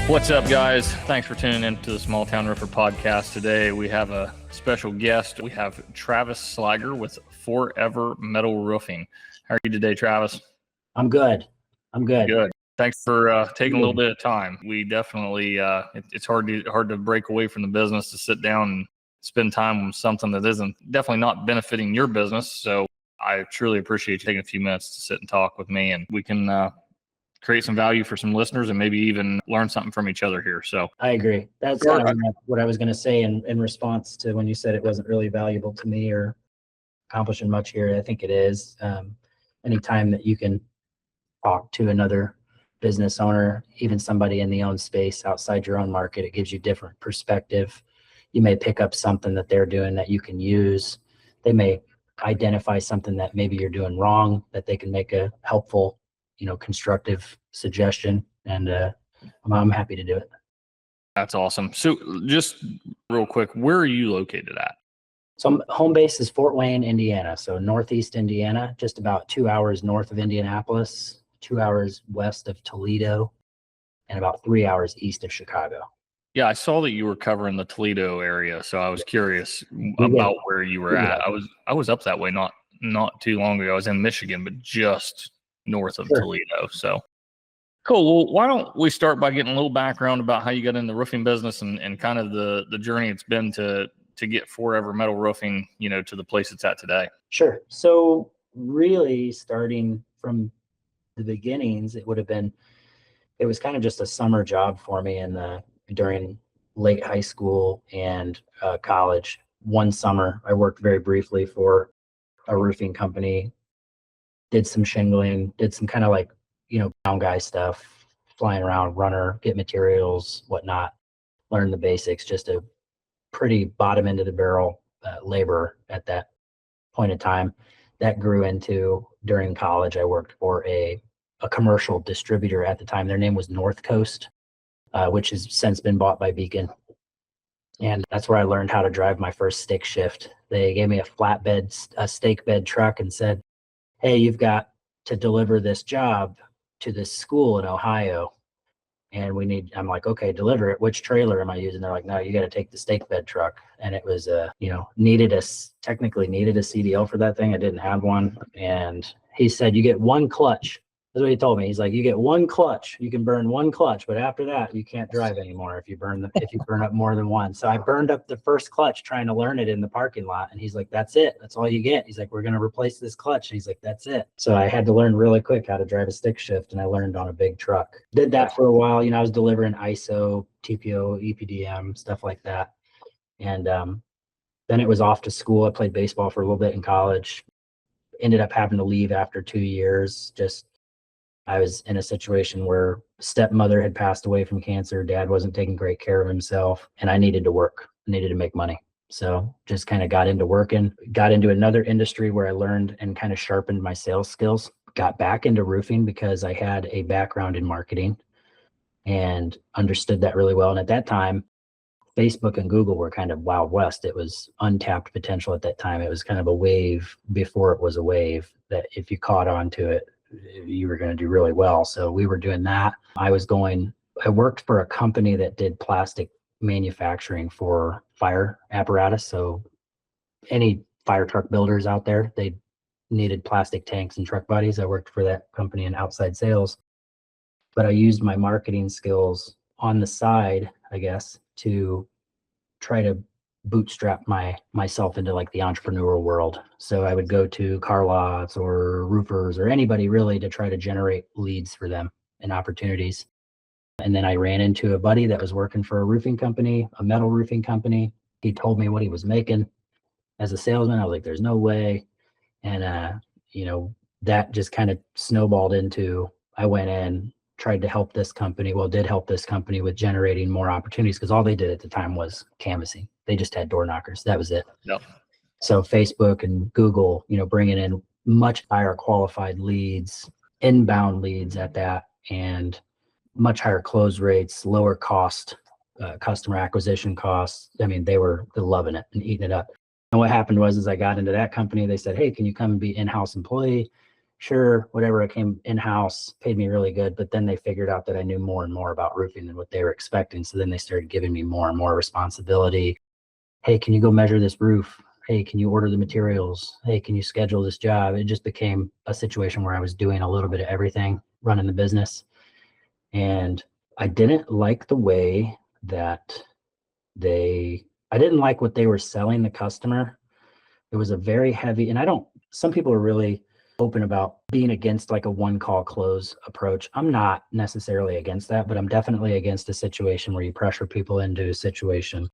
What's up, guys? Thanks for tuning in to the Small Town Roofer podcast. Today, we have a special guest. We have Travis Sliger with Forever Metal Roofing. How are you today, Travis? I'm good. Good. Thanks for taking a little bit of time. We definitely, it's hard to break away from the business to sit down and spend time on something that isn't definitely not benefiting your business. So I truly appreciate you taking a few minutes to sit and talk with me, and we can create some value for some listeners and maybe even learn something from each other here. So I agree. That's kind of what I was going to say in response to when you said it wasn't really valuable to me or accomplishing much here. I think it is. Anytime that you can talk to another business owner, even somebody in the own space outside your own market, it gives you different perspective. You may pick up something that they're doing that you can use. They may identify something that maybe you're doing wrong, that they can make a helpful, constructive suggestion. And I'm happy to do it. That's awesome. So just real quick, where are you located at? So home base is Fort Wayne, Indiana. So Northeast Indiana, just about 2 hours north of Indianapolis, 2 hours west of Toledo, and about 3 hours east of Chicago. Yeah, I saw that you were covering the Toledo area, so I was curious about where you were at. I was up that way not too long ago. I was in Michigan, but just north of Toledo. So cool. Well, why don't we start by getting a little background about how you got in the roofing business and kind of the journey it's been to get Forever Metal Roofing, to the place it's at today. Sure. So really starting from the beginnings, it was kind of just a summer job for me during late high school and college. One summer, I worked very briefly for a roofing company, did some shingling, did some kind of ground guy stuff, flying around, runner, get materials, whatnot, learn the basics, just a pretty bottom end of the barrel labor at that point in time. That grew into, during college, I worked for a commercial distributor at the time. Their name was North Coast, which has since been bought by Beacon. And that's where I learned how to drive my first stick shift. They gave me a stake bed truck and said, hey, you've got to deliver this job to this school in Ohio. And I'm like, okay, deliver it. Which trailer am I using? They're like, no, you got to take the stake bed truck. And it was, technically needed a CDL for that thing. I didn't have one. And he said, you get one clutch. That's what he told me. He's like, you get one clutch. You can burn one clutch, but after that, you can't drive anymore if you burn up more than one. So I burned up the first clutch trying to learn it in the parking lot. And he's like, that's it. That's all you get. He's like, we're going to replace this clutch. And he's like, that's it. So I had to learn really quick how to drive a stick shift. And I learned on a big truck. Did that for a while. I was delivering ISO, TPO, EPDM, stuff like that. And then it was off to school. I played baseball for a little bit in college. Ended up having to leave after 2 years. I was in a situation where stepmother had passed away from cancer. Dad wasn't taking great care of himself, and I needed to work. I needed to make money. So just kind of got into working, got into another industry where I learned and kind of sharpened my sales skills. Got back into roofing because I had a background in marketing and understood that really well. And at that time, Facebook and Google were kind of Wild West. It was untapped potential at that time. It was kind of a wave before it was a wave that if you caught on to it, you were going to do really well. So we were doing that. I worked for a company that did plastic manufacturing for fire apparatus. So any fire truck builders out there, they needed plastic tanks and truck bodies. I worked for that company in outside sales, but I used my marketing skills on the side, I guess, to try to bootstrap myself into the entrepreneurial world. So I would go to car lots or roofers or anybody really to try to generate leads for them and opportunities. And then I ran into a buddy that was working for a roofing company, a metal roofing company. He told me what he was making as a salesman. I was like, there's no way. And, that just kind of snowballed into, I went in, tried to help this company. Well, did help this company with generating more opportunities because all they did at the time was canvassing. They just had door knockers. That was it. Yep. So Facebook and Google, bringing in much higher qualified leads, inbound leads at that, and much higher close rates, lower cost, customer acquisition costs. I mean, they're loving it and eating it up. And what happened was, as I got into that company, they said, hey, can you come and be in-house employee? sure, whatever, I came in-house, paid me really good, but then they figured out that I knew more and more about roofing than what they were expecting. So then they started giving me more and more responsibility. Hey, can you go measure this roof? Hey, can you order the materials? Hey, can you schedule this job? It just became a situation where I was doing a little bit of everything, running the business. And I didn't like the way that I didn't like what they were selling the customer. It was a very heavy, and some people are really open about being against like a one call close approach. I'm not necessarily against that, but I'm definitely against a situation where you pressure people into a situation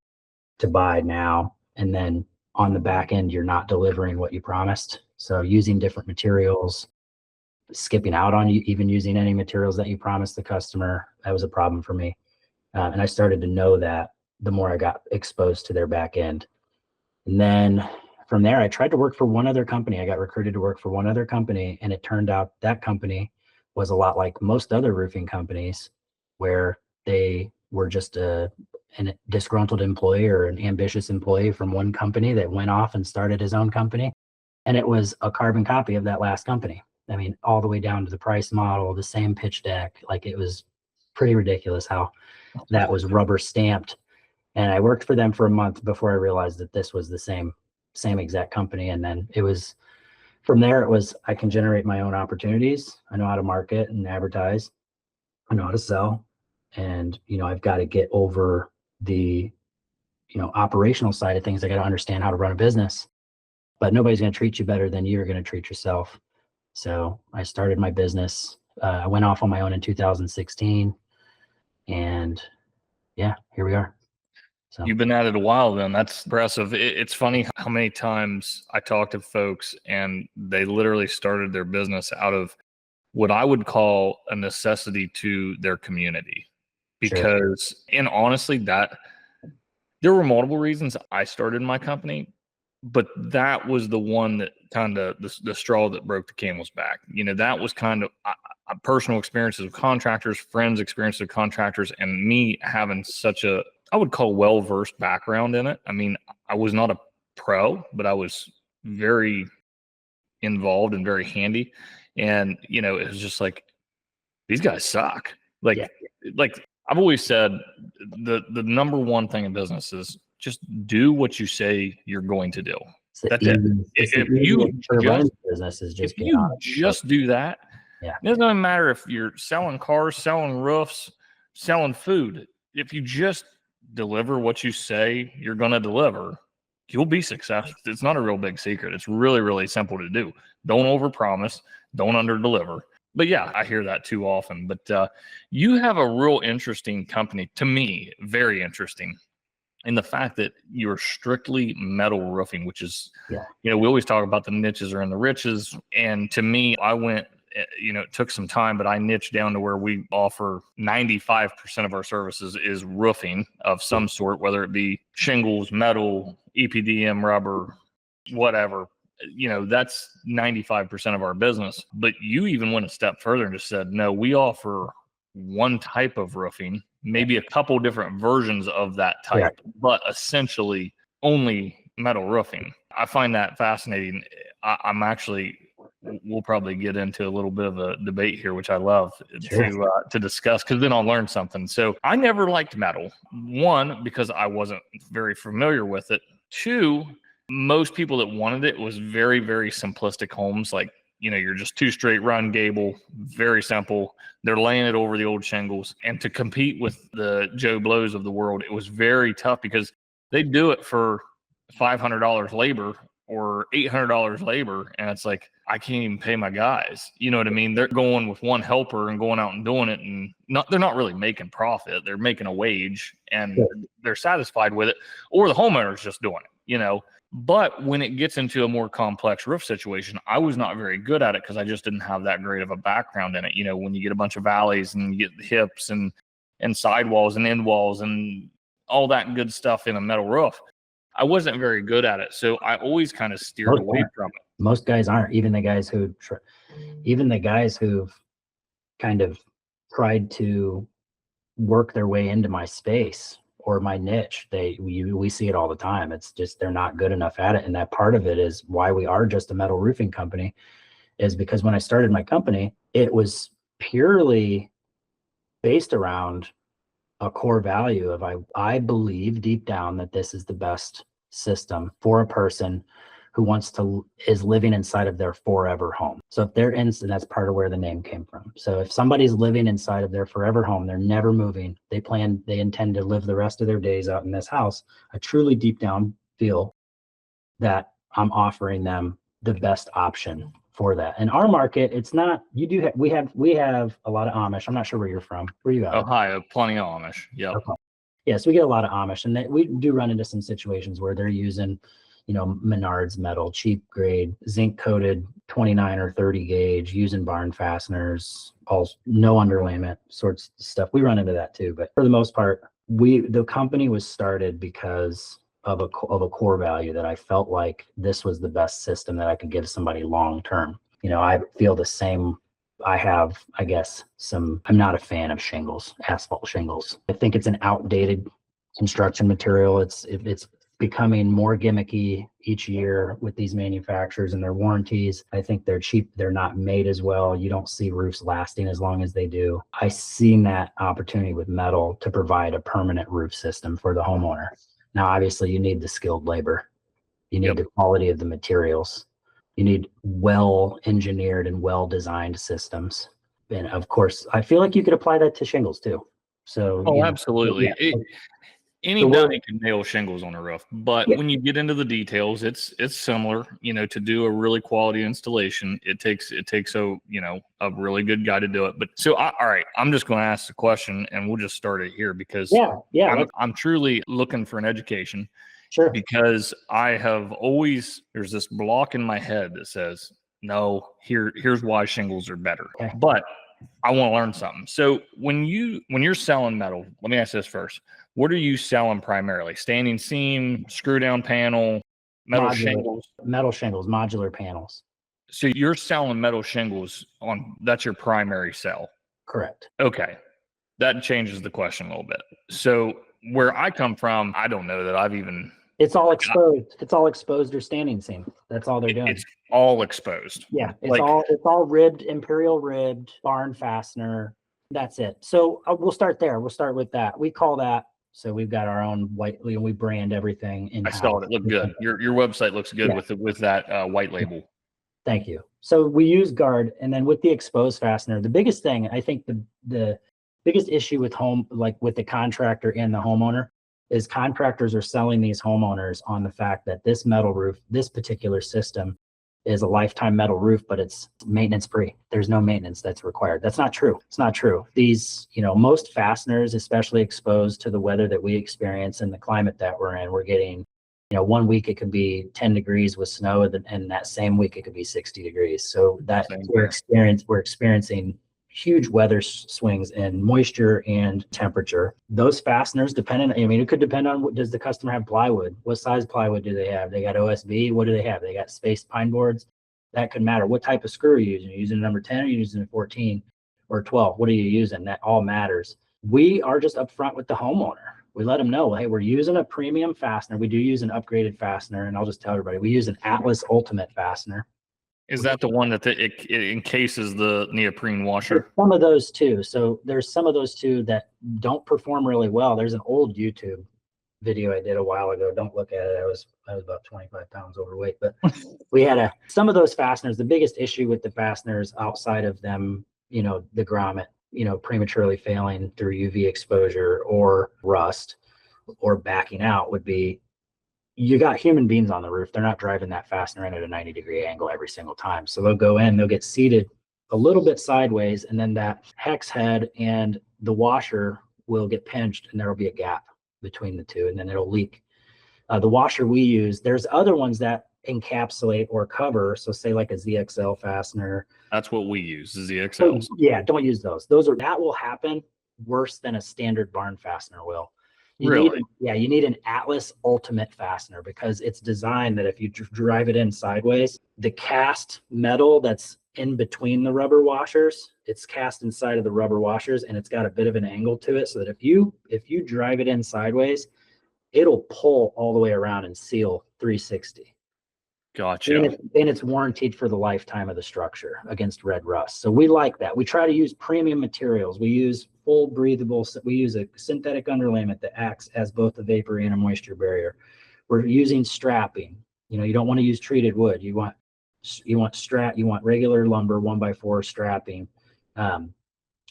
to buy now, and then on the back end, you're not delivering what you promised. So using different materials, skipping out on you, even using any materials that you promised the customer, that was a problem for me. And I started to know that the more I got exposed to their back end. And then from there, I tried to work for one other company. I got recruited to work for one other company, and it turned out that company was a lot like most other roofing companies, where they were just a disgruntled employee or an ambitious employee from one company that went off and started his own company. And it was a carbon copy of that last company. I mean, all the way down to the price model, the same pitch deck. Like, it was pretty ridiculous how that was rubber stamped. And I worked for them for a month before I realized that this was the same exact company. And then it was from there, it was, I can generate my own opportunities. I know how to market and advertise. I know how to sell. And, I've got to get over the, operational side of things. I got to understand how to run a business, but nobody's going to treat you better than you're going to treat yourself. So I started my business. I went off on my own in 2016, and yeah, here we are. So you've been at it a while then. That's impressive. It's funny how many times I talk to folks and they literally started their business out of what I would call a necessity to their community. Because, and honestly, that there were multiple reasons I started my company, but that was the one that kind of the straw that broke the camel's back. That was kind of personal experiences of contractors, friends' experiences of contractors, and me having such a, I would call, well-versed background in it. I mean, I was not a pro, but I was very involved and very handy. And, it was just like, these guys suck. Like I've always said, the number one thing in business is just do what you say you're going to do. That's it. If you just do that, it doesn't matter if you're selling cars, selling roofs, selling food. If you just deliver what you say you're going to deliver, you'll be successful. It's not a real big secret. It's really, really simple to do. Don't overpromise. Don't underdeliver. But yeah, I hear that too often. But you have a real interesting company, to me, very interesting, in the fact that you're strictly metal roofing, which is, we always talk about the niches are in the riches. And to me, I went, it took some time, but I niched down to where we offer 95% of our services is roofing of some sort, whether it be shingles, metal, EPDM, rubber, whatever. That's 95% of our business. But you even went a step further and just said, no, we offer one type of roofing, maybe a couple different versions of that type, but essentially only metal roofing. I find that fascinating. I'm actually, we'll probably get into a little bit of a debate here, which I love to discuss, because then I'll learn something. So I never liked metal. One, because I wasn't very familiar with it. Two, most people that wanted it was very, very simplistic homes. Like, you're just two straight run gable, very simple. They're laying it over the old shingles. And to compete with the Joe Blows of the world, it was very tough, because they do it for $500 labor or $800 labor. And it's like, I can't even pay my guys. You know what I mean? They're going with one helper and going out and doing it, and they're not really making profit. They're making a wage, and they're satisfied with it, or the homeowner's just doing it, But when it gets into a more complex roof situation, I was not very good at it, because I just didn't have that great of a background in it. When you get a bunch of valleys and you get the hips and sidewalls and end walls and all that good stuff in a metal roof, I wasn't very good at it. So I always kind of steered away from it. Most guys aren't. Even the guys who've kind of tried to work their way into my space or my niche, we see it all the time. It's just, they're not good enough at it. And that part of it is why we are just a metal roofing company, is because when I started my company, it was purely based around a core value of I believe deep down that this is the best system for a person who is living inside of their forever home. So if they're in, and that's part of where the name came from. So if somebody's living inside of their forever home, they're never moving. They intend to live the rest of their days out in this house. I truly deep down feel that I'm offering them the best option for that. In our market, it's not, we have a lot of Amish. I'm not sure where you're from. Where are you at? Ohio, plenty of Amish. Yep. Okay. Yes, we get a lot of Amish, and we do run into some situations where they're using, Menards metal, cheap grade, zinc coated 29 or 30 gauge, using barn fasteners, no underlayment sorts of stuff. We run into that too, but for the most part, the company was started because of a core value that I felt like this was the best system that I could give somebody long term. I feel the same. I have, I guess, I'm not a fan of shingles, asphalt shingles. I think it's an outdated construction material. It's becoming more gimmicky each year with these manufacturers and their warranties. I think they're cheap. They're not made as well. You don't see roofs lasting as long as they do. I seen that opportunity with metal to provide a permanent roof system for the homeowner. Now, obviously, you need the skilled labor. You need the quality of the materials. You need well-engineered and well-designed systems. And of course, I feel like you could apply that to shingles too. So, absolutely. Yeah. Anybody can nail shingles on a roof, but when you get into the details, it's similar. To do a really quality installation, it takes a really good guy to do it. But so, all right, I'm just going to ask the question, and we'll just start it here because I'm truly looking for an education. Sure. Because I have always, there's this block in my head that says, no, here's why shingles are better. Okay. But I want to learn something. So when you're selling metal, let me ask this first. What are you selling primarily? Standing seam, screw down panel, metal shingles? Metal shingles, modular panels. So you're selling metal shingles that's your primary sell? Correct. Okay. That changes the question a little bit. So where I come from, I don't know that I've even... It's all exposed. It's all exposed or standing seam. That's all they're doing. It's all exposed. Yeah. It's all ribbed, imperial ribbed, barn fastener. That's it. So we'll start there. We'll start with that. We call that. So we've got our own white, we brand everything in-house. I saw it. It looked good. Your website looks good with that white label. Thank you. So we use guard, and then with the exposed fastener, the biggest thing, I think the biggest issue with with the contractor and the homeowner is contractors are selling these homeowners on the fact that this metal roof, this particular system is a lifetime metal roof, but it's maintenance free. There's no maintenance that's required. That's not true. It's not true. These, most fasteners, especially exposed to the weather that we experience and the climate that we're in, we're getting, 1 week it could be 10 degrees with snow, and that same week it could be 60 degrees. So that we're experiencing huge weather swings in moisture and temperature. Those fasteners, it could depend on does the customer have plywood? What size plywood do they have? They got OSB? What do they have? They got spaced pine boards? That could matter. What type of screw are you using? Are you using a number 10 or are you using a 14 or 12? What are you using? That all matters. We are just upfront with the homeowner. We let them know, hey, we're using a premium fastener. We do use an upgraded fastener, and I'll just tell everybody, we use an Atlas Ultimate fastener. Is that the one that it encases the neoprene washer? Some of those too. So there's some of those too that don't perform really well. There's an old YouTube video I did a while ago. Don't look at it. I was about 25 pounds overweight, but we had some of those fasteners. The biggest issue with the fasteners outside of them, the grommet, prematurely failing through UV exposure or rust or backing out would be, you got human beings on the roof. They're not driving that fastener in at a 90-degree angle every single time. So they'll go in, they'll get seated a little bit sideways, and then that hex head and the washer will get pinched, and there will be a gap between the two, and then it'll leak. The washer we use, there's other ones that encapsulate or cover. So say like a ZXL fastener. That's what we use, the ZXL. Yeah, don't use those. That will happen worse than a standard barn fastener will. You need an Atlas Ultimate fastener because it's designed that if you drive it in sideways, the cast metal that's in between the rubber washers, it's cast inside of the rubber washers, and it's got a bit of an angle to it so that if you drive it in sideways, it'll pull all the way around and seal 360. Gotcha. And it's warranted for the lifetime of the structure against red rust. So we like that. We try to use premium materials. We use full breathable. We use a synthetic underlayment that acts as both a vapor and a moisture barrier. We're using strapping. You don't want to use treated wood. You want regular lumber 1x4 strapping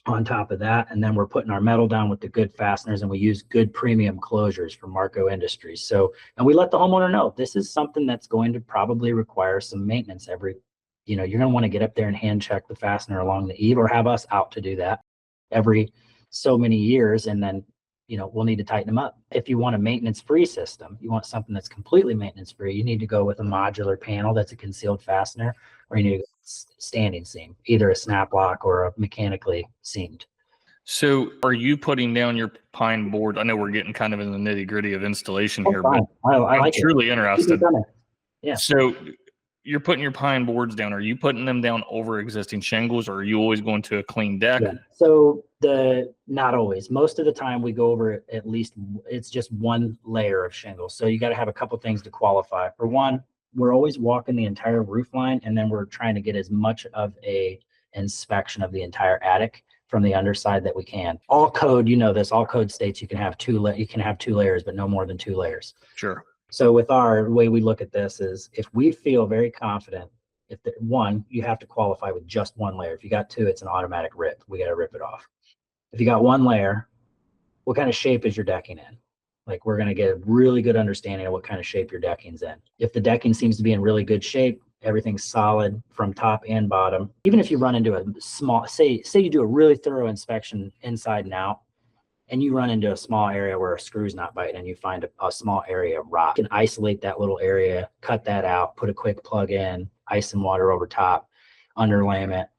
on top of that. And then we're putting our metal down with the good fasteners, and we use good premium closures from Marco Industries. So, and we let the homeowner know this is something that's going to probably require some maintenance you're going to want to get up there and hand check the fastener along the eave, or have us out to do that every so many years. And then, we'll need to tighten them up. If you want a maintenance-free system, you want something that's completely maintenance-free, you need to go with a modular panel that's a concealed fastener, or you need to go standing seam, either a snap lock or a mechanically seamed. So are you putting down your pine board? I know we're getting kind of in the nitty-gritty of installation here, but I'm truly interested. Yeah. So you're putting your pine boards down. Are you putting them down over existing shingles, or are you always going to a clean deck? Yeah. So not always. Most of the time we go over at least, it's just one layer of shingles. So you got to have a couple things to qualify. For one, we're always walking the entire roof line, and then we're trying to get as much of a inspection of the entire attic from the underside that we can. All code, all code states you can have two layers, but no more than 2 layers. Sure. So with the way we look at this is, if we feel very confident, one, you have to qualify with just 1 layer. If you got 2, it's an automatic rip. We got to rip it off. If you got 1 layer, what kind of shape is your decking in? Like, we're going to get a really good understanding of what kind of shape your decking's in. If the decking seems to be in really good shape, everything's solid from top and bottom. Even if you run into a small, say you do a really thorough inspection inside and out, and you run into a small area where a screw's not biting, and you find a small area of rot, you can isolate that little area, cut that out, put a quick plug in, ice and water over top, underlay it,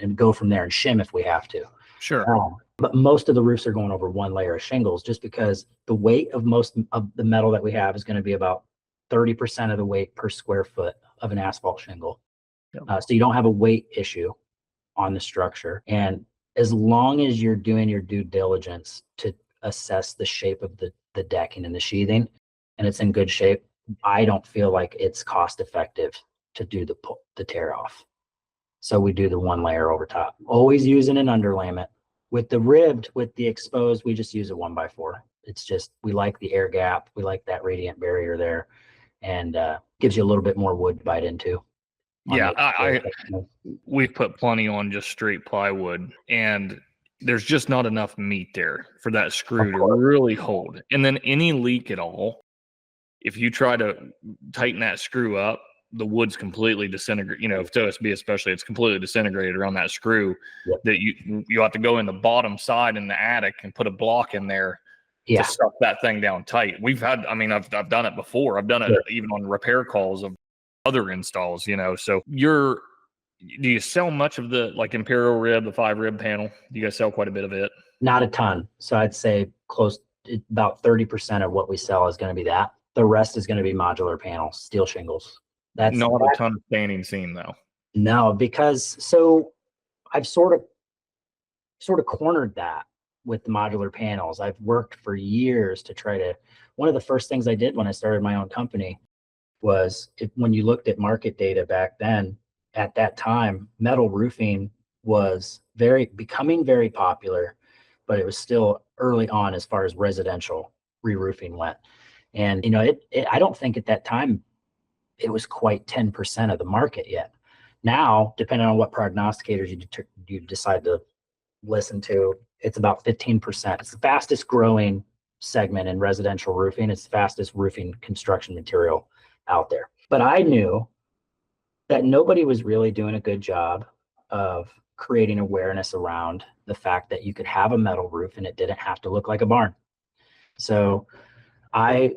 and go from there, and shim if we have to. Sure. But most of the roofs are going over 1 layer of shingles, just because the weight of most of the metal that we have is going to be about 30% of the weight per square foot of an asphalt shingle. Yep. So you don't have a weight issue on the structure. And as long as you're doing your due diligence to assess the shape of the decking and the sheathing, and it's in good shape, I don't feel like it's cost effective to do the tear off. So we do the 1 layer over top, always using an underlayment. With the ribbed, with the exposed, we just use a 1x4. It's just, we like the air gap. We like that radiant barrier there, and gives you a little bit more wood to bite into. Yeah, we've put plenty on just straight plywood, and there's just not enough meat there for that screw to really hold. And then any leak at all, if you try to tighten that screw up, the wood's completely disintegrate. If OSB especially, it's completely disintegrated around that screw. Yep. That you have to go in the bottom side in the attic and put a block in there to suck that thing down tight. I've done it before. I've done it even on repair calls of other installs. So do you sell much of the, like, Imperial rib, the 5 rib panel? Do you guys sell quite a bit of it? Not a ton. So I'd say about 30% of what we sell is going to be that. The rest is going to be modular panels, steel shingles. That's not a ton of standing seam though. No, because I've sort of cornered that with the modular panels. I've worked for years to one of the first things I did when I started my own company was, when you looked at market data back then, at that time, metal roofing was becoming very popular, but it was still early on as far as residential re-roofing went. And, I don't think at that time it was quite 10% of the market yet. Now, depending on what prognosticators you decide to listen to, it's about 15%. It's the fastest growing segment in residential roofing. It's the fastest roofing construction material out there. But I knew that nobody was really doing a good job of creating awareness around the fact that you could have a metal roof and it didn't have to look like a barn. So I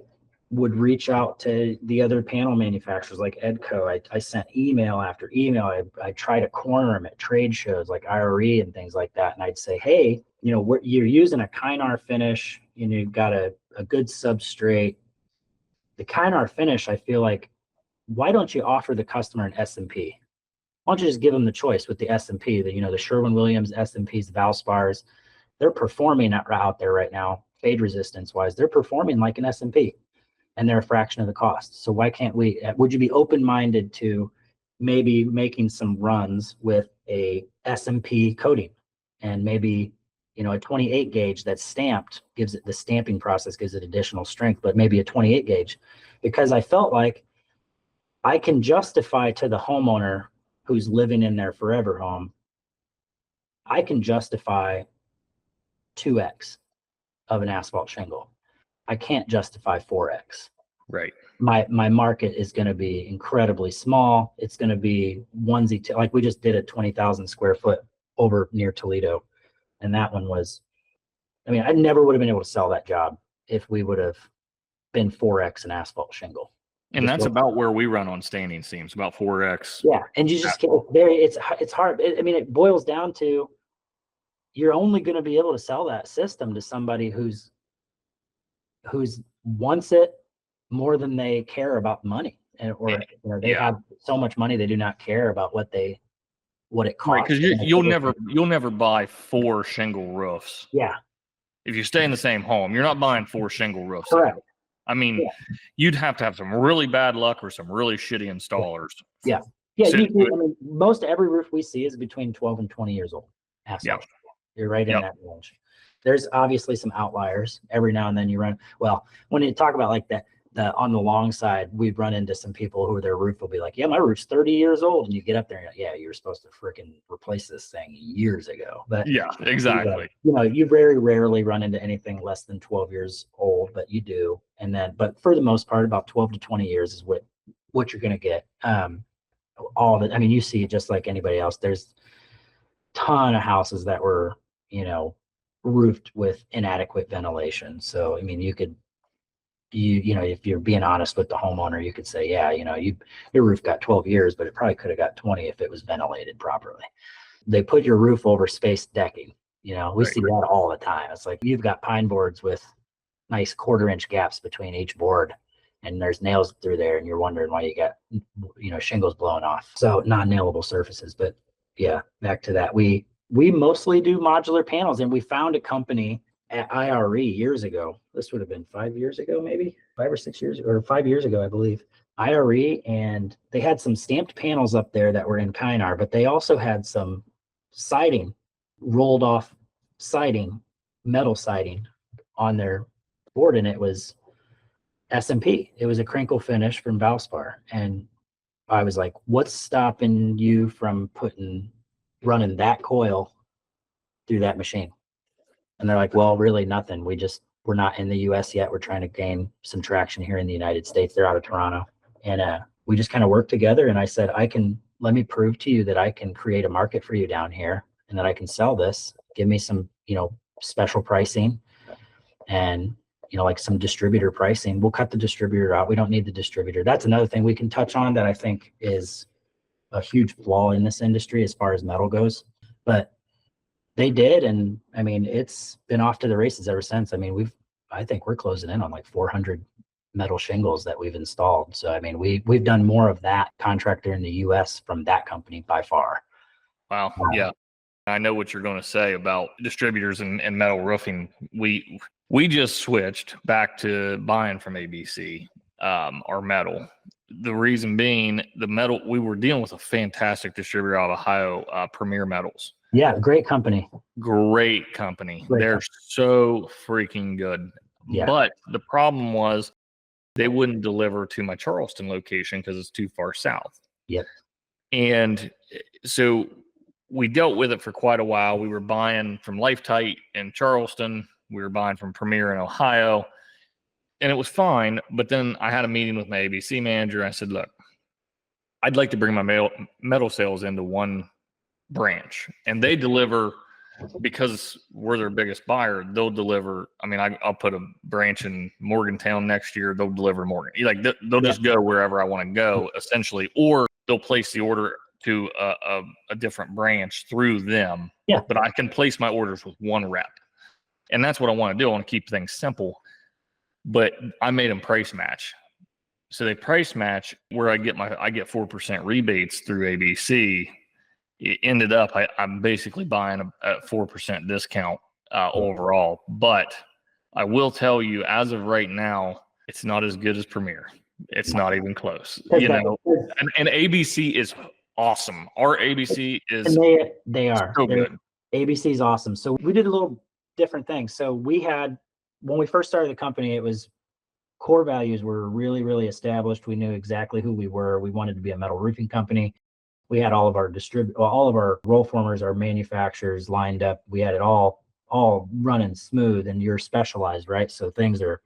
would reach out to the other panel manufacturers like Edco. I sent email after email. I try to corner them at trade shows like IRE and things like that. And I'd say, hey, you're using a Kynar finish, you've got a good substrate. The Kynar finish, I feel like, why don't you offer the customer an S&P? Why don't you just give them the choice with the S&P, the Sherwin-Williams S&Ps, Valspars, they're performing out there right now, fade resistance wise, they're performing like an S&P. and they're a fraction of the cost. So why can't would you be open-minded to maybe making some runs with a S&P coating, and maybe, a 28 gauge that's stamped the stamping process gives it additional strength, but maybe a 28 gauge, because I felt like I can justify to the homeowner who's living in their forever home, I can justify 2x of an asphalt shingle. I can't justify 4x. Right. My market is going to be incredibly small. It's going to be onesie, like we just did a 20,000 square foot over near Toledo. And that one was, I never would have been able to sell that job if we would have been 4x an asphalt shingle. And that's about where we run on standing seams, about 4x. Yeah. And you just can't, it's hard. It boils down to, you're only going to be able to sell that system to somebody who's wants it more than they care about money, they have so much money they do not care about what it costs. Right, because you'll never buy 4 shingle roofs. Yeah. If you stay in the same home, you're not buying 4 shingle roofs. Correct. You'd have to have some really bad luck or some really shitty installers. Yeah. Most every roof we see is between 12 and 20 years old. Asphalt. You're right in that range. There's obviously some outliers. Every now and then you run. Well, when you talk about like that, on the long side, we've run into some people who their roof will be like, yeah, my roof's 30 years old. And you get up there and you're like, yeah, you're supposed to freaking replace this thing years ago. But yeah, exactly. You very rarely run into anything less than 12 years old, but you do. But for the most part, about 12 to 20 years is what you're going to get. All of it. You see it just like anybody else. There's a ton of houses that were, roofed with inadequate ventilation. So, you could, if you're being honest with the homeowner, you could say, yeah, your roof got 12 years, but it probably could have got 20 if it was ventilated properly. They put your roof over spaced decking. We see that all the time. It's like you've got pine boards with nice 1/4-inch gaps between each board, and there's nails through there, and you're wondering why you got, shingles blowing off. So non-nailable surfaces. But yeah, back to that. We mostly do modular panels, and we found a company at IRE years ago. This would have been 5 years ago, maybe 5 or 6 years, or 5 years ago, I believe. IRE, and they had some stamped panels up there that were in Kynar, but they also had some siding, rolled off siding, metal siding on their board, and it was S&P. It was a crinkle finish from Valspar. And I was like, what's stopping you from running that coil through that machine? And they're like, well, really nothing. We're not in the US yet. We're trying to gain some traction here in the United States. They're out of Toronto. And we just kind of worked together. And I said, let me prove to you that I can create a market for you down here and that I can sell this. Give me some, special pricing and, like some distributor pricing. We'll cut the distributor out. We don't need the distributor. That's another thing we can touch on that I think is a huge flaw in this industry as far as metal goes. But they did, and it's been off to the races ever since. I think we're closing in on like 400 metal shingles that we've installed. So we've done more of that contractor in the US from that company by far. Wow. Yeah. I know what you're going to say about distributors and metal roofing. We just switched back to buying from ABC, our metal. The reason being, the metal, we were dealing with a fantastic distributor out of Ohio, Premier Metals. Yeah, great company. Great company. They're so freaking good. Yeah. But the problem was they wouldn't deliver to my Charleston location because it's too far south. Yep. And so we dealt with it for quite a while. We were buying from Lifetite in Charleston. We were buying from Premier in Ohio. And it was fine. But then I had a meeting with my ABC manager. I said, look, I'd like to bring my metal sales into one branch. And they deliver, because we're their biggest buyer, they'll deliver. I'll put a branch in Morgantown next year. They'll deliver Morgan. Like they'll just go wherever I want to go, essentially. Or they'll place the order to a different branch through them. Yeah. But I can place my orders with one rep. And that's what I want to do. I want to keep things simple. But I made them price match. So they price match where I get 4% rebates through ABC. It ended up, I'm basically buying a 4% discount overall. But I will tell you, as of right now, It's not as good as Premier. It's not even close. And ABC is awesome. Our ABC is they are so good. ABC is awesome. So we did a little different thing. So when we first started the company, it was core values were really, really established. We knew exactly who we were. We wanted to be a metal roofing company. We had all of our all of our roll formers, our manufacturers lined up. We had it all running smooth, and you're specialized, right? So things are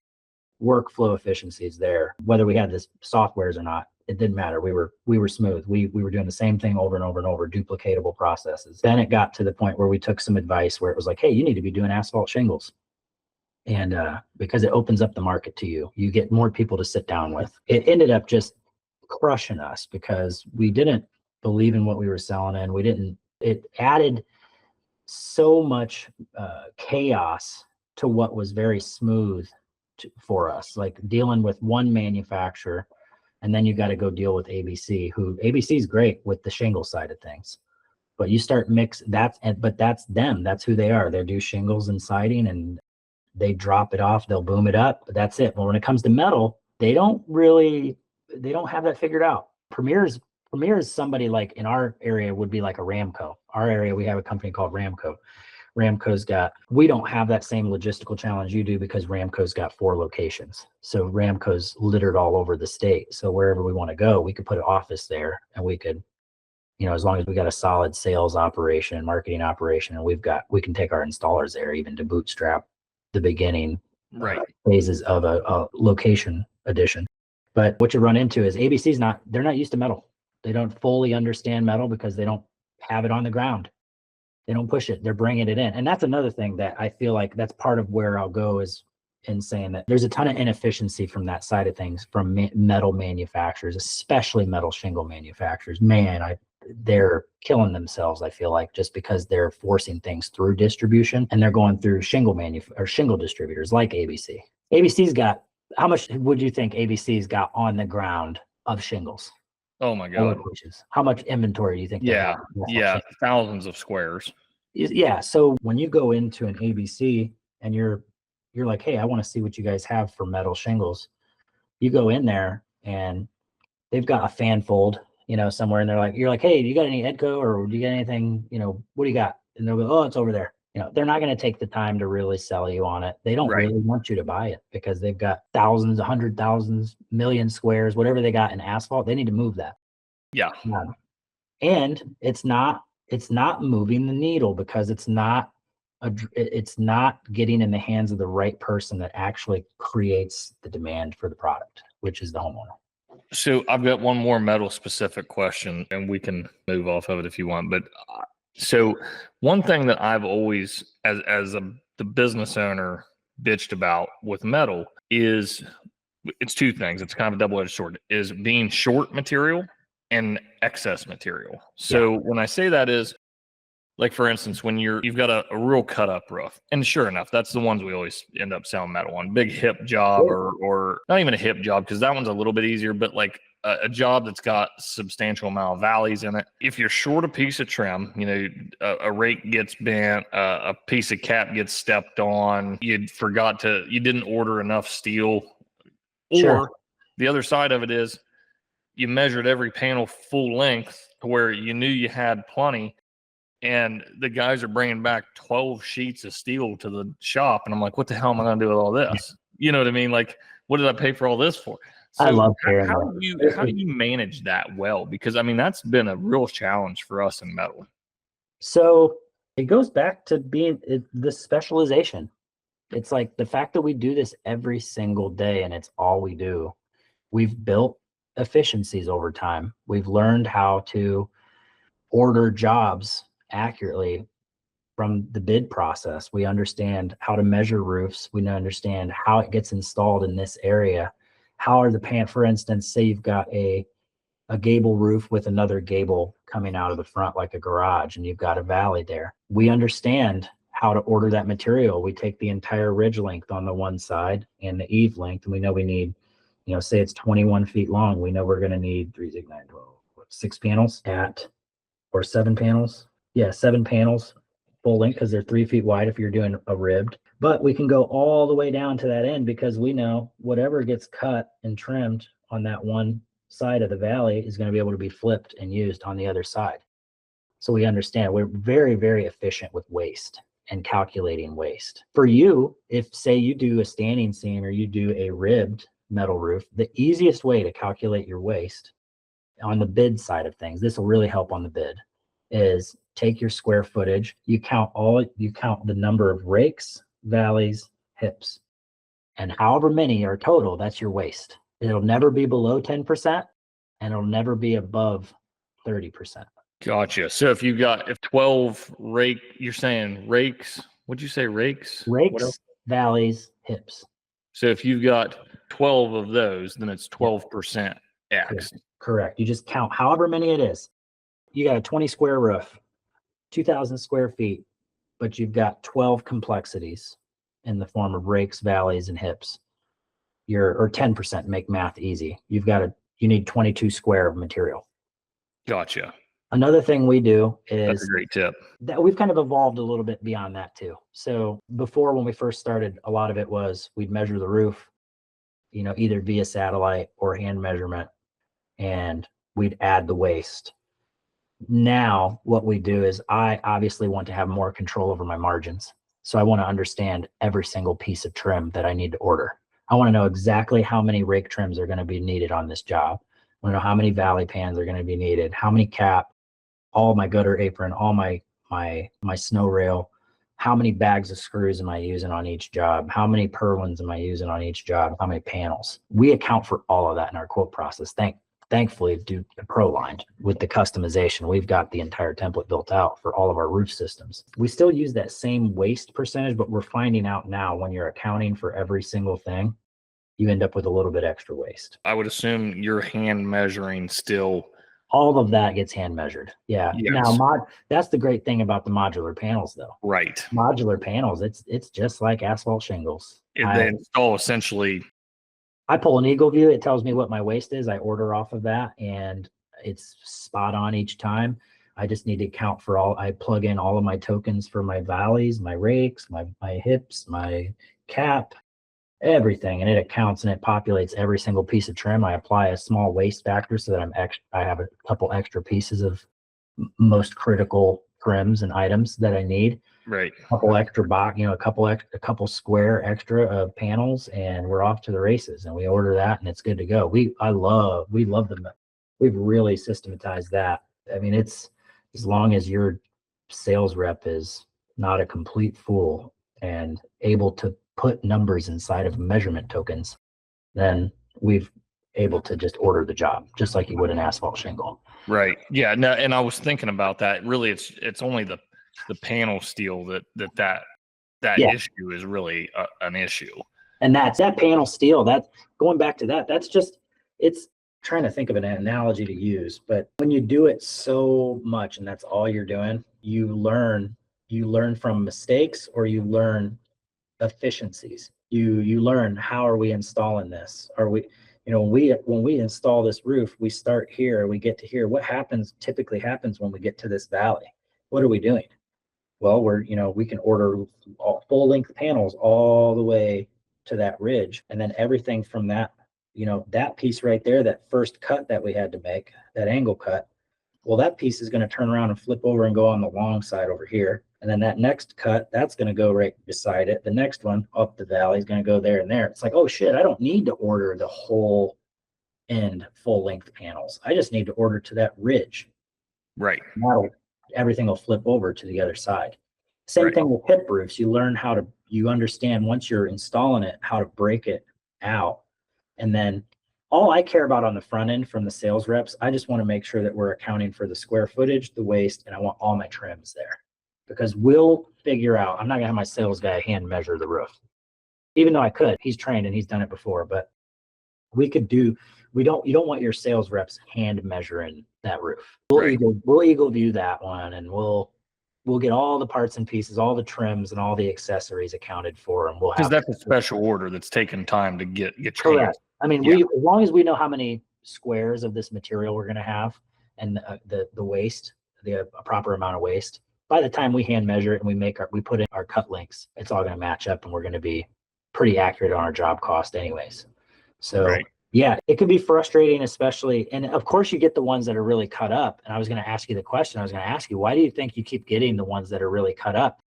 workflow efficiencies there. Whether we had this softwares or not, it didn't matter. We were smooth. We were doing the same thing over and over and over, duplicatable processes. Then it got to the point where we took some advice where it was like, hey, you need to be doing asphalt shingles. And because it opens up the market to you, you get more people to sit down with. It ended up just crushing us because we didn't believe in what we were selling, and it added so much chaos to what was very smooth for us, like dealing with one manufacturer, and then you got to go deal with ABC, who ABC is great with the shingle side of things, but you start but that's them. That's who they are. They do shingles and siding, and they drop it off. They'll boom it up, but that's it. But when it comes to metal, they don't have that figured out. Premier is somebody like in our area would be like a Ramco. Our area, we have a company called Ramco. We don't have that same logistical challenge you do because Ramco's got 4 locations. So Ramco's littered all over the state. So wherever we want to go, we could put an office there, and we could, as long as we got a solid sales operation and marketing operation, and we can take our installers there even to bootstrap the beginning phases of a location addition. But what you run into is they're not used to metal. They don't fully understand metal because they don't have it on the ground. They don't push it. They're bringing it in. And that's another thing that I feel like that's part of where I'll go is in saying that there's a ton of inefficiency from that side of things from metal manufacturers, especially metal shingle manufacturers. Man, they're killing themselves, I feel like, just because they're forcing things through distribution, and they're going through shingle distributors like ABC. ABC's got, how much would you think ABC's got on the ground of shingles? Oh my God. How much inventory do you think they have? Yeah, thousands of squares. Yeah. So when you go into an ABC and you're like, hey, I want to see what you guys have for metal shingles. You go in there and they've got a fan fold, somewhere, and you're like, hey, do you got any Edco, or do you got anything, what do you got? And they'll go, oh, it's over there. They're not going to take the time to really sell you on it. They don't really want you to buy it because they've got thousands, 100,000, million squares, whatever they got in asphalt. They need to move that. Yeah. And it's not moving the needle because it's not getting in the hands of the right person that actually creates the demand for the product, which is the homeowner. So I've got one more metal specific question, and we can move off of it if you want. But so one thing that I've always, the business owner, bitched about with metal is it's 2 things. It's kind of a double-edged sword, is being short material and excess material. So when I say that is, like, for instance, when you've got a real cut up roof, and sure enough, that's the ones we always end up selling metal on. Big hip job, or not even a hip job, because that one's a little bit easier, but like a job that's got substantial amount of valleys in it. If you're short a piece of trim, a rake gets bent, a piece of cap gets stepped on, you didn't order enough steel, or the other side of it is you measured every panel full length to where you knew you had plenty, and the guys are bringing back 12 sheets of steel to the shop, and I'm like, what the hell am I going to do with all this? You know what I mean? Like, what did I pay for all this for? So I love how do you manage that well? Because I mean, that's been a real challenge for us in metal. So it goes back to being the specialization. It's like the fact that we do this every single day and it's all we do. We've built efficiencies over time. We've learned how to order jobs accurately from the bid process. We understand how to measure roofs. We understand how it gets installed in this area. How are for instance, say you've got a gable roof with another gable coming out of the front like a garage, and you've got a valley there. We understand how to order that material. We take the entire ridge length on the one side and the eave length, and we know we need, say it's 21 feet long. We know we're going to need 3, 6, 9, 12, 6 panels or 7 panels. Yeah, 7 panels full length because they're 3 feet wide if you're doing a ribbed. But we can go all the way down to that end because we know whatever gets cut and trimmed on that one side of the valley is going to be able to be flipped and used on the other side. So we understand we're very, very efficient with waste and calculating waste. For you, if say you do a standing seam or you do a ribbed metal roof, the easiest way to calculate your waste on the bid side of things, this will really help on the bid, is take your square footage, you count the number of rakes, valleys, hips, and however many are total, that's your waste. It'll never be below 10% and it'll never be above 30%. Gotcha. So if 12 you're saying rakes, what'd you say, rakes? Rakes, valleys, hips. So if you've got 12 of those, then it's 12% X. Correct. You just count however many it is. You got a 20 square roof, 2,000 square feet, but you've got 12 complexities in the form of rakes, valleys, and hips. Or 10%, make math easy. You need 22 square of material. Gotcha. Another thing we do is, that's a great tip, that we've kind of evolved a little bit beyond that too. So before, when we first started, a lot of it was we'd measure the roof, either via satellite or hand measurement, and we'd add the waste. Now what we do is I obviously want to have more control over my margins. So I want to understand every single piece of trim that I need to order. I want to know exactly how many rake trims are going to be needed on this job. I want to know how many valley pans are going to be needed, how many cap, all my gutter apron, all my snow rail, how many bags of screws am I using on each job, how many purlins am I using on each job, how many panels. We account for all of that in our quote process. Thankfully, due to ProLine, with the customization, we've got the entire template built out for all of our roof systems. We still use that same waste percentage, but we're finding out now when you're accounting for every single thing, you end up with a little bit extra waste. I would assume you're hand measuring still. All of that gets hand measured. Yeah. Yes. Now, that's the great thing about the modular panels, though. Right. Modular panels, it's just like asphalt shingles. They install essentially. I pull an Eagle View. It tells me what my waste is. I order off of that, and it's spot on each time. I just need to count for I plug in all of my tokens for my valleys, my rakes, my hips, my cap, everything, and it accounts and it populates every single piece of trim. I apply a small waste factor so that I have a couple extra pieces of most critical trims and items that I need. Right. A couple extra box, a couple square extra of panels, and we're off to the races. And we order that, and it's good to go. We love them. We've really systematized that. I mean, it's as long as your sales rep is not a complete fool and able to put numbers inside of measurement tokens, then we've able to just order the job just like you would an asphalt shingle. Right. Yeah. No, and I was thinking about that. Really, it's only the panel steel that issue is really an issue. And that panel steel, that going back to that's just, it's trying to think of an analogy to use, but when you do it so much and that's all you're doing, you learn from mistakes, or you learn efficiencies. You learn, how are we installing this? Are we, when we install this roof, we start here, we get to here. What typically happens when we get to this valley? What are we doing? Well, we can order full length panels all the way to that ridge, and then everything from that, that piece right there, that first cut that we had to make, that angle cut, well, that piece is going to turn around and flip over and go on the long side over here. And then that next cut, that's going to go right beside it. The next one up the valley is going to go there and there. It's like, oh shit, I don't need to order the whole end full length panels. I just need to order to that ridge. Right. Everything will flip over to the other side. Same thing with hip roofs. You learn you understand once you're installing it, how to break it out. And then all I care about on the front end from the sales reps, I just want to make sure that we're accounting for the square footage, the waste, and I want all my trims there. Because we'll figure out, I'm not gonna have my sales guy hand measure the roof. Even though I could, he's trained and he's done it before, but you don't want your sales reps hand measuring that roof. We'll Eagle View that one, and we'll get all the parts and pieces, all the trims and all the accessories accounted for, and because that's a special order that's taken time to get correct. I mean, as long as we know how many squares of this material we're going to have, and the waste, the proper amount of waste, by the time we hand measure it and we put in our cut links, it's all going to match up and we're going to be pretty accurate on our job cost anyways. So Right. yeah, it could be frustrating, especially, and of course you get the ones that are really cut up. And I was going to ask you the question. I was going to ask you, why do you think you keep getting the ones that are really cut up?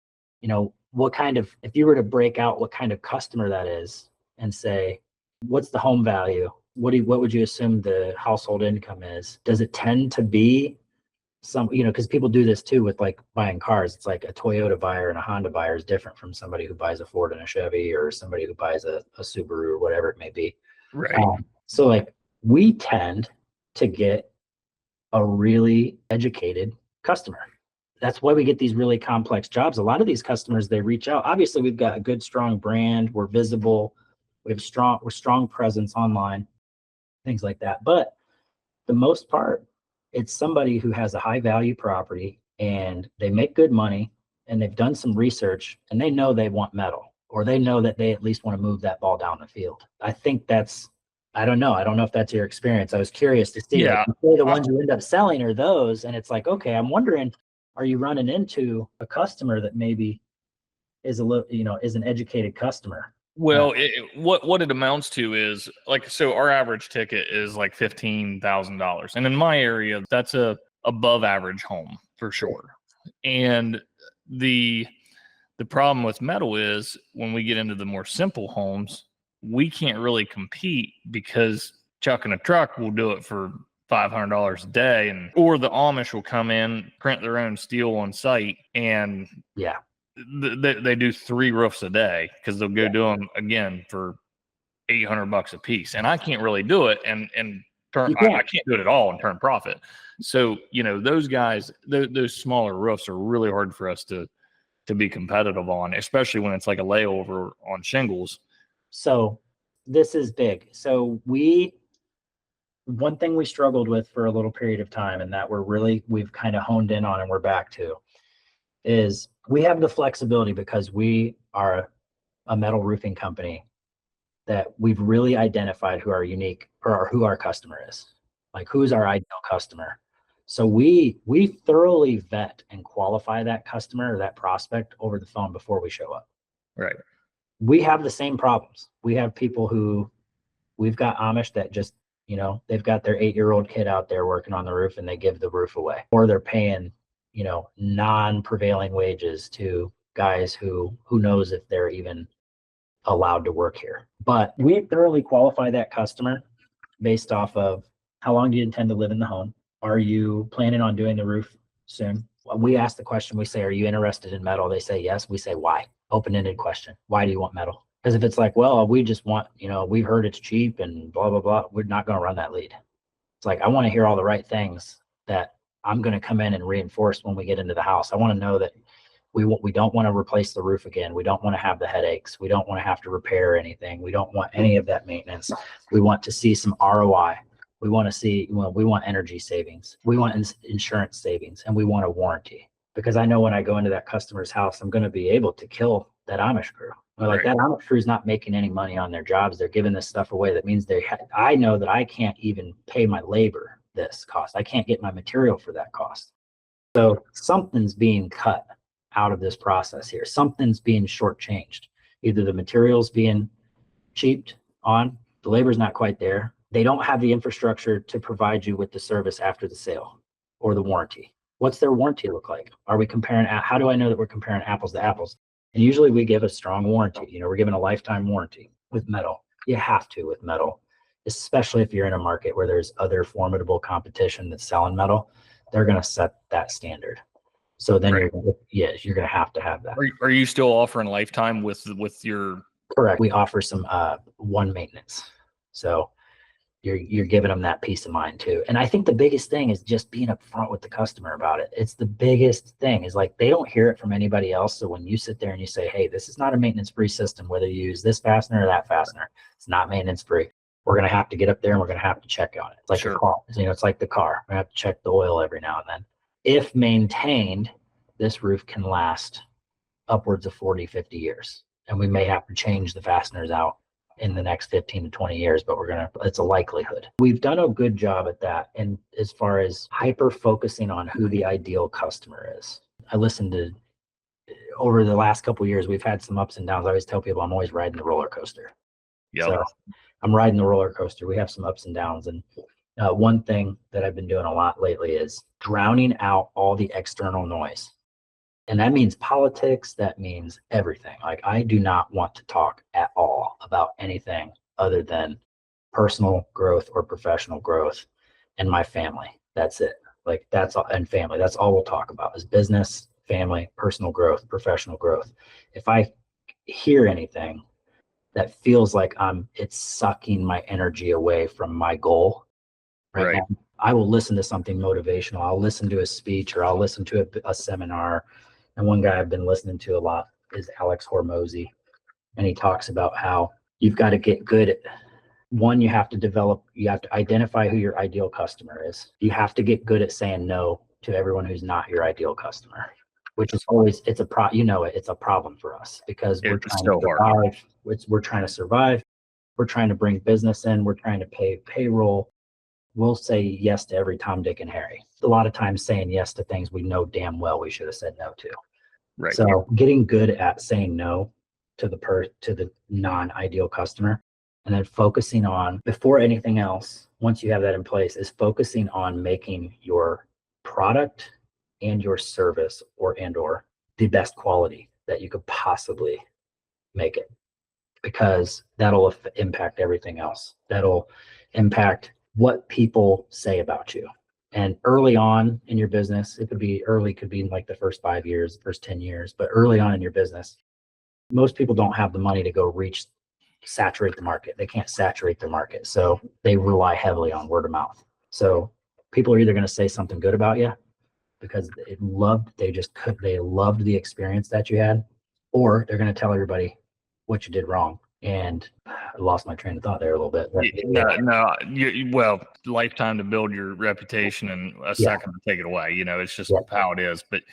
You know, what kind of, if you were to break out what kind of customer that is and say, what's the home value? What would you assume the household income is? Does it tend to be some, because people do this too with like buying cars. It's like a Toyota buyer and a Honda buyer is different from somebody who buys a Ford and a Chevy, or somebody who buys a Subaru or whatever it may be. Right. So like we tend to get a really educated customer. That's why we get these really complex jobs. A lot of these customers, they reach out. Obviously, we've got a good, strong brand. We're visible. We're strong presence online, things like that. But the most part, it's somebody who has a high value property and they make good money and they've done some research and they know they want metal, or they know that they at least want to move that ball down the field. I think I don't know. I don't know if that's your experience. I was curious to see, Yeah. like, the ones you end up selling are those. And it's like, okay, I'm wondering, are you running into a customer that maybe is a little, is an educated customer? Well, what it amounts to is like, so our average ticket is like $15,000, and in my area, that's a above average home for sure. And the problem with metal is when we get into the more simple homes, we can't really compete because Chuck and a truck will do it for $500 a day, or the Amish will come in, print their own steel on site, and yeah, they do 3 roofs a day because they'll go do them again for $800 a piece, and I can't really do it and turn. I can't do it at all and turn profit. So those guys, those smaller roofs are really hard for us to be competitive on, especially when it's like a layover on shingles. So this is big. So one thing we struggled with for a little period of time, and that we've kind of honed in on and we're back to, is we have the flexibility because we are a metal roofing company, that we've really identified who our unique, or who our customer is, like who's our ideal customer. So we thoroughly vet and qualify that customer or that prospect over the phone before we show up. Right. We have the same problems. We have people we've got Amish that just, they've got their 8-year-old kid out there working on the roof and they give the roof away, or they're paying, non-prevailing wages to guys who knows if they're even allowed to work here. But we thoroughly qualify that customer based off of, how long do you intend to live in the home? Are you planning on doing the roof soon? We ask the question, we say, are you interested in metal? They say yes. We say, why? Open-ended question. Why do you want metal? Because if it's like, well, we just want, we've heard it's cheap and blah, blah, blah, we're not going to run that lead. It's like, I want to hear all the right things that I'm going to come in and reinforce when we get into the house. I want to know that we don't want to replace the roof again. We don't want to have the headaches. We don't want to have to repair anything. We don't want any of that maintenance. We want to see some ROI. We want to see, we want energy savings. We want insurance savings, and we want a warranty. Because I know when I go into that customer's house, I'm going to be able to kill that Amish crew. Like, that Amish crew is not making any money on their jobs. They're giving this stuff away. That means I know that I can't even pay my labor this cost. I can't get my material for that cost. So something's being cut out of this process here. Something's being shortchanged. Either the material's being cheaped on, the labor's not quite there. They don't have the infrastructure to provide you with the service after the sale or the warranty. What's their warranty look like? Are we comparing? How do I know that we're comparing apples to apples? And usually we give a strong warranty. We're giving a lifetime warranty with metal. You have to with metal, especially if you're in a market where there's other formidable competition that's selling metal. They're going to set that standard. So then you're going to have that. Are you still offering lifetime with your? Correct. We offer some one maintenance. So you're giving them that peace of mind too. And I think the biggest thing is just being upfront with the customer about it. It's the biggest thing, is like, they don't hear it from anybody else. So when you sit there and you say, hey, this is not a maintenance free system, whether you use this fastener or that fastener, it's not maintenance free. We're going to have to get up there and we're going to have to check on it. It's like a car. It's like the car. We have to check the oil every now and then. If maintained, this roof can last upwards of 40, 50 years. And we may have to change the fasteners out in the next 15 to 20 years, but it's a likelihood. We've done a good job at that. And as far as hyper focusing on who the ideal customer is, I listened to, over the last couple of years, we've had some ups and downs. I always tell people I'm always riding the roller coaster. Yep. So I'm riding the roller coaster. We have some ups and downs. And one thing that I've been doing a lot lately is drowning out all the external noise. And that means politics. That means everything. Like, I do not want to talk at all about anything other than personal growth or professional growth and my family. That's it. Like, that's all. And family. That's all we'll talk about is business, family, personal growth, professional growth. If I hear anything that feels like it's sucking my energy away from my goal right now, I will listen to something motivational. I'll listen to a speech, or I'll listen to a seminar. And one guy I've been listening to a lot is Alex Hormozy. And he talks about how you've got to get good at, one, you have to identify who your ideal customer is. You have to get good at saying no to everyone who's not your ideal customer, which is always, it's a problem for us because we're trying to survive. We're trying to survive. We're trying to bring business in. We're trying to pay payroll. We'll say yes to every Tom, Dick, and Harry. A lot of times saying yes to things we know damn well we should have said no to. Right. So getting good at saying no to the non-ideal customer, and then focusing on, before anything else, once you have that in place, is focusing on making your product and your service or the best quality that you could possibly make it, because that'll impact everything else. That'll impact what people say about you. And early on in your business, could be in like the first 5 years, first 10 years, but early on in your business, most people don't have the money to go saturate the market. They can't saturate the market. So they rely heavily on word of mouth. So people are either going to say something good about you because they loved the experience that you had, or they're going to tell everybody what you did wrong. And I lost my train of thought there a little bit. Well, lifetime to build your reputation and a second to take it away. It's just how it is. But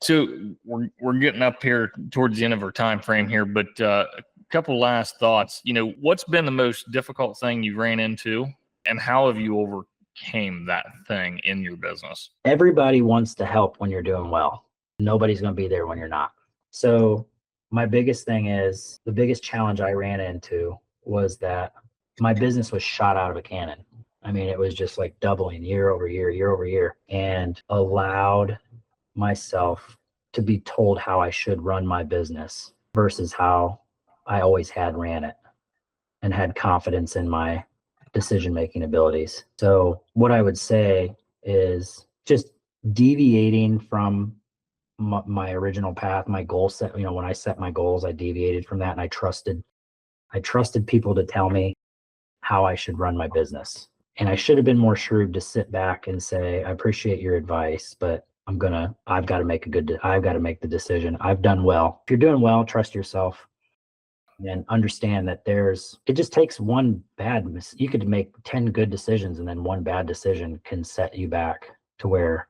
so we're getting up here towards the end of our time frame here, but a couple last thoughts. What's been the most difficult thing you ran into, and how have you overcame that thing in your business? Everybody wants to help when you're doing well. Nobody's going to be there when you're not. So my biggest thing is, the biggest challenge I ran into was that my business was shot out of a cannon. I mean, it was just like doubling year over year, and allowed myself to be told how I should run my business versus how I always had ran it, and had confidence in my decision-making abilities. So what I would say is just deviating from my original path, my goal set. When I set my goals, I deviated from that, and I trusted people to tell me how I should run my business. And I should have been more shrewd to sit back and say, I appreciate your advice, but I've got to make the decision. I've done well. If you're doing well, trust yourself and understand that it just takes one you could make 10 good decisions, and then one bad decision can set you back to where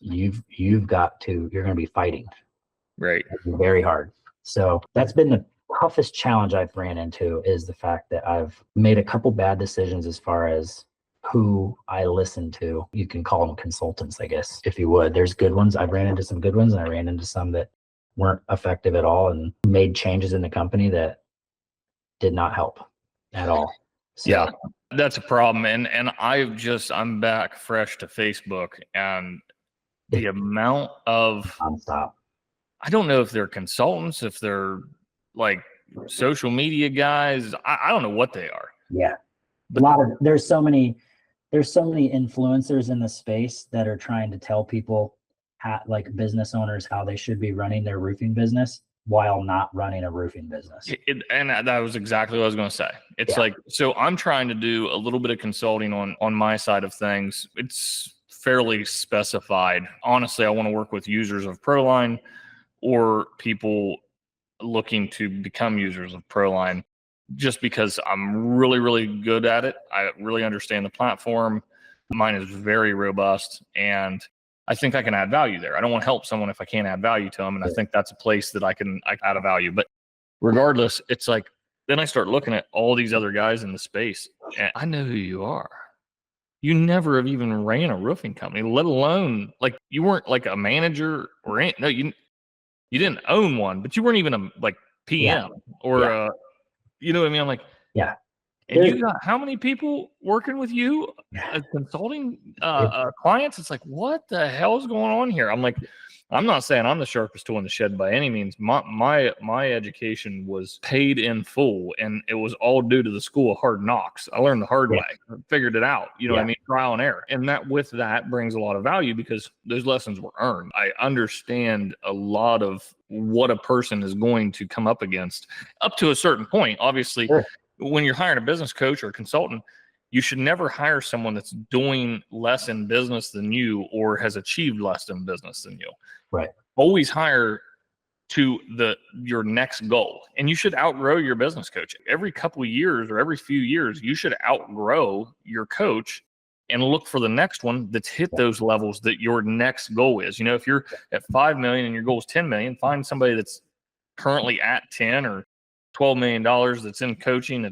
you're going to be fighting. Right. Very hard. So that's been the toughest challenge I've ran into, is the fact that I've made a couple bad decisions as far as who I listen to. You can call them consultants, I guess, if you would. There's good ones. I've ran into some good ones, and I ran into some that weren't effective at all, and made changes in the company that did not help at all. So, yeah, that's a problem. And I'm back fresh to Facebook, and the amount of nonstop. I don't know if they're consultants, if they're like social media guys. I don't know what they are. Yeah. There's so many influencers in the space that are trying to tell people like business owners how they should be running their roofing business while not running a roofing business. And that was exactly what I was going to say. It's like, so I'm trying to do a little bit of consulting on my side of things. It's fairly specified. Honestly, I want to work with users of Proline or people looking to become users of Proline, just because I'm really, really good at it. I really understand the platform. Mine is very robust, and I think I can add value there. I don't want to help someone if I can't add value to them. And I think that's a place that I can add a value. But regardless, it's like, then I start looking at all these other guys in the space, and I know who you are. you never have even ran a roofing company, let alone like you weren't like a manager or no, you didn't own one, but you weren't even a like PM or you know what I mean? I'm like, Yeah. and you got how many people working with you as consulting clients? It's like, what the hell's going on here? I'm like, I'm not saying I'm the sharpest tool in the shed by any means. My education was paid in full, and it was all due to the school of hard knocks. I learned the hard way, I figured it out. You know what I mean? Trial and error, and that brings a lot of value because those lessons were earned. I understand a lot of what a person is going to come up against up to a certain point. Obviously, when you're hiring a business coach or a consultant, you should never hire someone that's doing less in business than you or has achieved less in business than you. Right. Always hire to your next goal. And you should outgrow your business coach. Every couple of years or every few years, you should outgrow your coach and look for the next one that's hit those levels that your next goal is. You know, if you're at 5 million and your goal is 10 million, find somebody that's currently at 10 or $12 million that's in coaching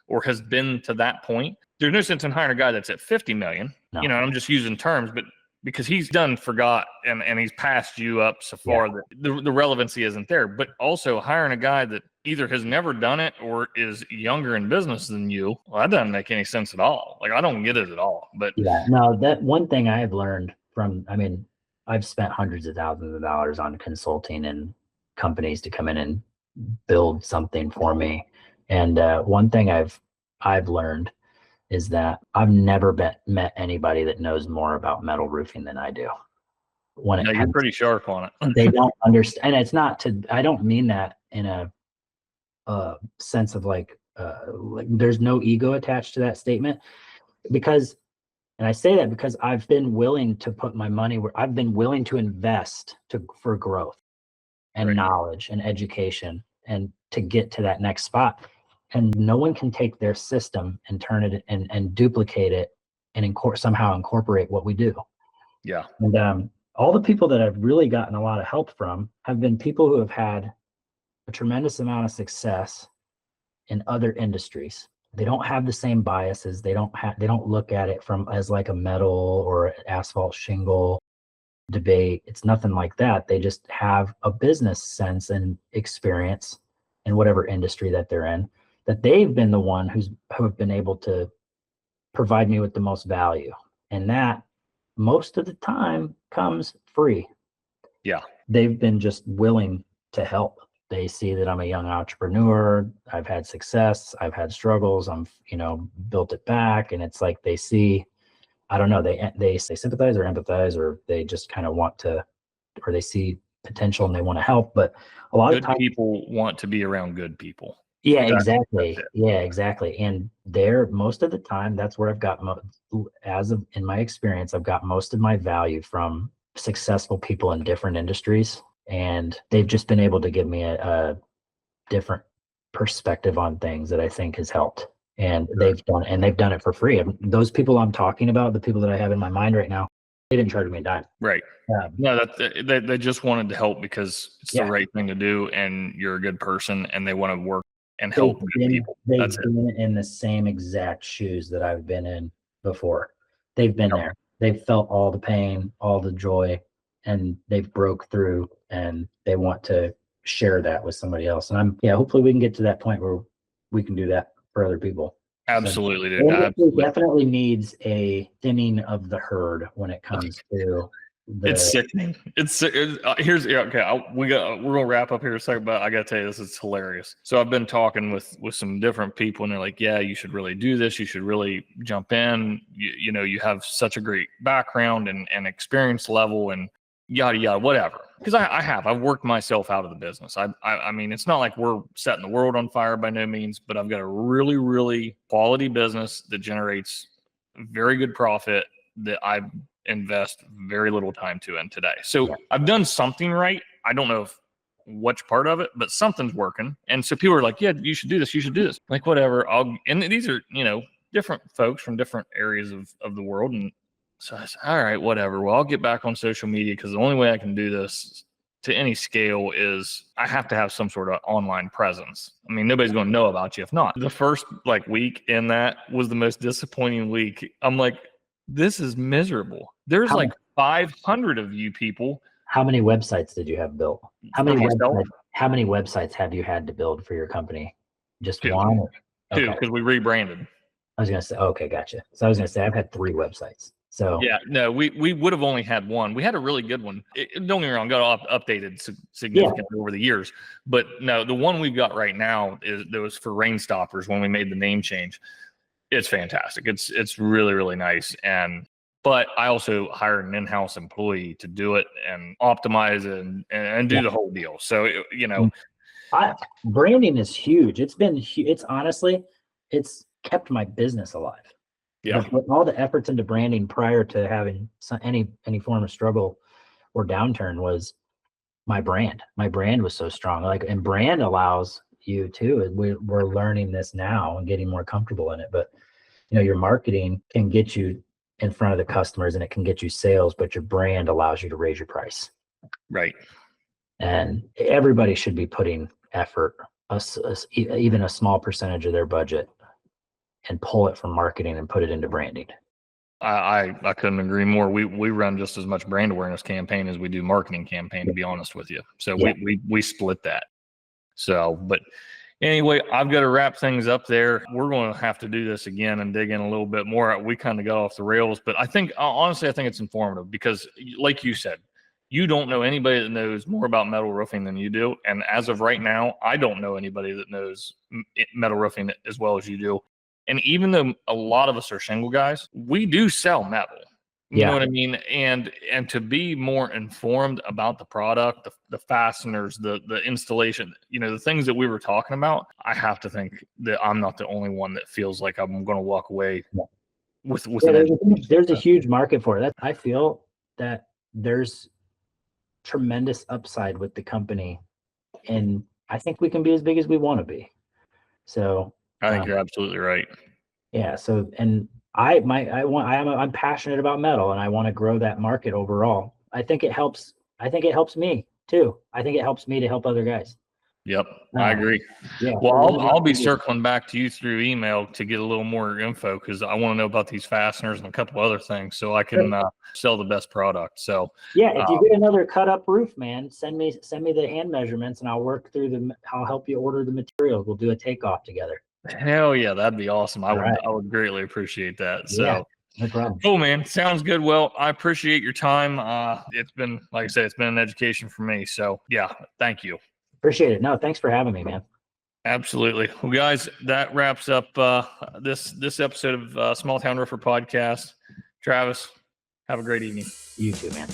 or has been to that point. There's no sense in hiring a guy that's at 50 million. No. You know, I'm just using terms, but because he's forgot and he's passed you up so far that the relevancy isn't there. But also hiring a guy that either has never done it or is younger in business than you, well, that doesn't make any sense at all. Like, I don't get it at all. But that one thing I have learned I've spent hundreds of thousands of dollars on consulting and companies to come in and build something for me. And one thing I've learned is that I've never met anybody that knows more about metal roofing than I do. You're pretty sharp on it. They don't understand. And it's not I don't mean that in a sense of like there's no ego attached to that statement, and I say that because I've been willing to put my money where I've been willing to invest for growth and knowledge and education and to get to that next spot. And no one can take their system and turn it and duplicate it and somehow incorporate what we do. Yeah. And all the people that I've really gotten a lot of help from have been people who have had a tremendous amount of success in other industries. They don't have the same biases. They don't look at it as like a metal or asphalt shingle debate. It's nothing like that. They just have a business sense and experience in whatever industry that they're in, that they've been the one who have been able to provide me with the most value. And that most of the time comes free. Yeah. They've been just willing to help. They see that I'm a young entrepreneur. I've had success. I've had struggles. I'm, built it back. And it's like they see, I don't know, they sympathize or empathize, or they just kind of want to, or they see potential and they want to help. But a lot of times people want to be around good people. Yeah, exactly. Yeah, exactly. And most of the time, that's where I've got, in my experience, I've got most of my value from successful people in different industries. And they've just been able to give me a different perspective on things that I think has helped. And they've done it for free. And those people I'm talking about, the people that I have in my mind right now, they didn't charge me a dime. Right. No, they just wanted to help because it's the right thing to do, and you're a good person, and they want to work and help good people. They've been in the same exact shoes that I've been in before. They've been there. They've felt all the pain, all the joy, and they've broke through, and they want to share that with somebody else. And hopefully we can get to that point where we can do that for other people. Absolutely, dude. Absolutely. It definitely needs a thinning of the herd when it comes to it's sickening. We're gonna wrap up here in a second, but I gotta tell you, this is hilarious. So I've been talking with some different people, and they're like, yeah, you should really do this, you should really jump in, you have such a great background and experience level and yada yada, whatever. Because I've worked myself out of the business. I mean, it's not like we're setting the world on fire by no means, but I've got a really, really quality business that generates very good profit that I invest very little time to in today. So I've done something right. I don't know which part of it, but something's working. And so people are like, yeah, you should do this. You should do this. Like, whatever. And these are, different folks from different areas of the world. And so I said, all right, whatever. Well, I'll get back on social media because the only way I can do this to any scale is I have to have some sort of online presence. I mean, nobody's going to know about you if not. The first week in that was the most disappointing week. I'm like, this is miserable. There's like 500 of you people. How many websites did you have built? How many websites have you had to build for your company? Just Two. one? Two, because we rebranded. I was going to say, okay, gotcha. So I was going to say, I've had 3 websites. So yeah, no, we would have only had one. We had a really good one. Don't get me wrong, got updated significantly over the years. But no, the one we've got right now that was for rain stoppers when we made the name change. It's fantastic. It's really, really nice. But I also hired an in-house employee to do it and optimize it and do the whole deal. So, branding is huge. It's honestly, it's kept my business alive. Yeah. All the efforts into branding prior to having any form of struggle or downturn was my brand. My brand was so strong. And brand allows you to, we're learning this now and getting more comfortable in it. But, your marketing can get you in front of the customers and it can get you sales, but your brand allows you to raise your price. Right. And everybody should be putting effort, even a small percentage of their budget, and pull it from marketing and put it into branding. I couldn't agree more. We run just as much brand awareness campaign as we do marketing campaign, to be honest with you. So we split that. So, but anyway, I've got to wrap things up there. We're going to have to do this again and dig in a little bit more. We kind of got off the rails, but honestly, I think it's informative because, like you said, you don't know anybody that knows more about metal roofing than you do. And as of right now, I don't know anybody that knows metal roofing as well as you do. And even though a lot of us are shingle guys, we do sell metal. You know what I mean? And to be more informed about the product, the fasteners, the installation, the things that we were talking about, I have to think that I'm not the only one that feels like I'm going to walk away with there's a huge market for it. I feel that there's tremendous upside with the company, and I think we can be as big as we want to be. So I think you're absolutely right. Yeah. So, and I'm passionate about metal and I want to grow that market overall. I think it helps me too. I think it helps me to help other guys. Yep. I agree. Yeah. Well, I'll be circling back to you through email to get a little more info because I want to know about these fasteners and a couple other things so I can sell the best product. So yeah, if you get another cut up roof, man, send me the hand measurements and I'll work through I'll help you order the materials. We'll do a takeoff together. Hell yeah, that'd be awesome. I would greatly appreciate that. So yeah, no problem. Cool, man. Sounds good. Well, I appreciate your time. It's been, like I said, it's been an education for me. So yeah, thank you. Appreciate it. No, thanks for having me, man. Absolutely. Well, guys, that wraps up this episode of Small Town Roofer Podcast. Travis, have a great evening. You too, man.